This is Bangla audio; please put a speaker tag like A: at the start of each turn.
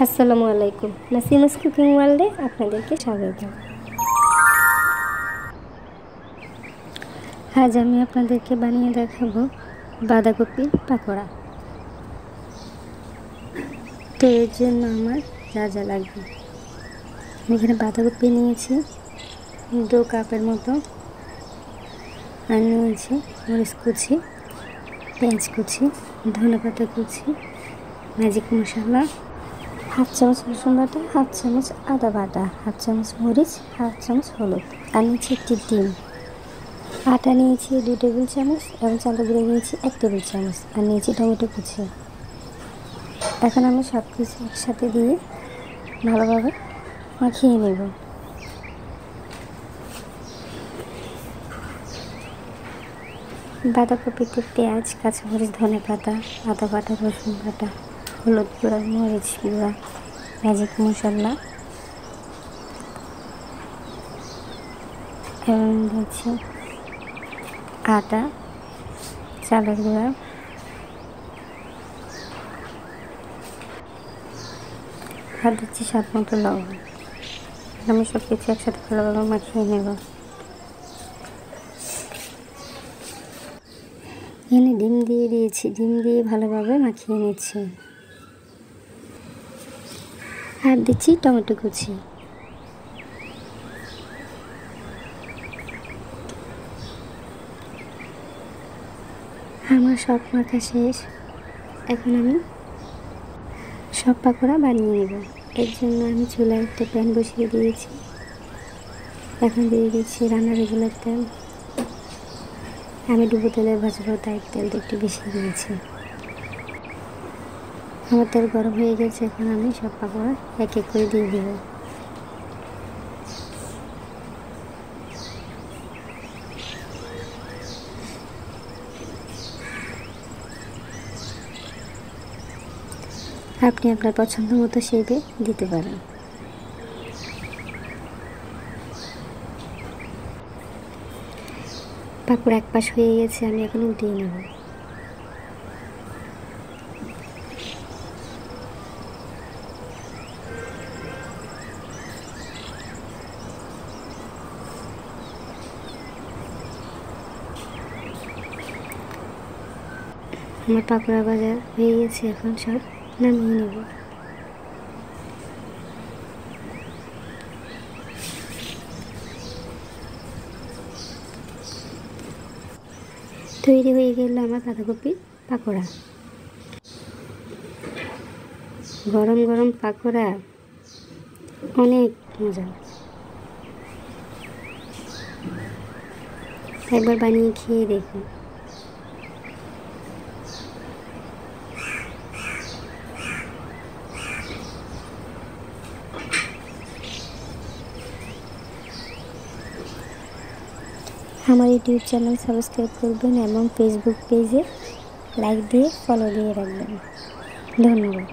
A: আসসালামু আলাইকুম। নাসিমাস কুকিং ওয়ার্ল্ডে আপনাদেরকে স্বাগত। আজ আমি আপনাদেরকে বানিয়ে দেখাবো বাঁধাকপির পাকোড়া। তো এর জন্য আমার যা যা লাগবে, আমি এখানে বাঁধাকপি নিয়েছি 2 কাপের মতো, আর নিয়েছি মরিচ কুচি, পেঁয়াজ কুচি, ধনেপাতা কুচি, ম্যাজিক মশলা, হাফ চামচ রসুন বাটা, হাফ চামচ আদা বাটা, হাফ চামচ মরিচ, হাফ চামচ হলুদ, আর নিয়েছি একটি ডিম। আটা নিয়েছি 2 টেবিল চামচ এবং চালের গুঁড়ো নিয়েছি 1 টেবিল চামচ, আর নিয়েছি টমেটো কুচি। এখন আমি সব কিছু একসাথে দিয়ে ভালোভাবে মাখিয়ে নেব। বাঁধাকপিতে পেঁয়াজ, কাঁচামরিচ, ধনেপাতা, আদা বাটা, রসুন বাটা, হলুদ গুঁড়া, মরিচ গুঁড়া, ম্যাজিক মশলা এবং দিচ্ছি আটা, চালের গুঁড়া, আর দিচ্ছি স্বাদ মতো লবণ। আমি সব কিছু একসাথে ভালোভাবে মাখিয়ে নেব। এখানে ডিম দিয়ে দিয়েছি, ডিম দিয়ে ভালোভাবে মাখিয়ে নিচ্ছি। আর দিচ্ছি টমেটো কুচি। আমার সব মাখা শেষ। এখন আমি সব পাকোড়া বানিয়ে নেব। এর জন্য আমি চুলায় একটা প্যান বসিয়ে দিয়েছি। এখন দিয়ে দিচ্ছি রান্নার রেগুলার তেল। আমি ডুবো তেলের ভাজবো, তাই তেলটা একটু বেশি দিয়েছি। আমার তেল গরম হয়ে গেছে। এখন আমি সব পাকোড়া এক এক করে দিয়ে দেব। আপনি আপনার পছন্দ মতো শেপে দিতে পারেন। পাকোড়া এক পাশ হয়ে গেছে, আমি এখন উল্টিয়ে নেব। আমার পাকোড়া ভাজা হয়ে গেছে, এখন সব নামিয়ে নেব। তৈরি হয়ে গেল আমার বাঁধাকপির পাকোড়া। গরম গরম পাকোড়া অনেক মজা। একবার বানিয়ে খেয়ে দেখুন। আমার ইউটিউব চ্যানেল সাবস্ক্রাইব করবেন এবং ফেসবুক পেজে লাইক দিয়ে ফলো দিয়ে রাখবেন। ধন্যবাদ।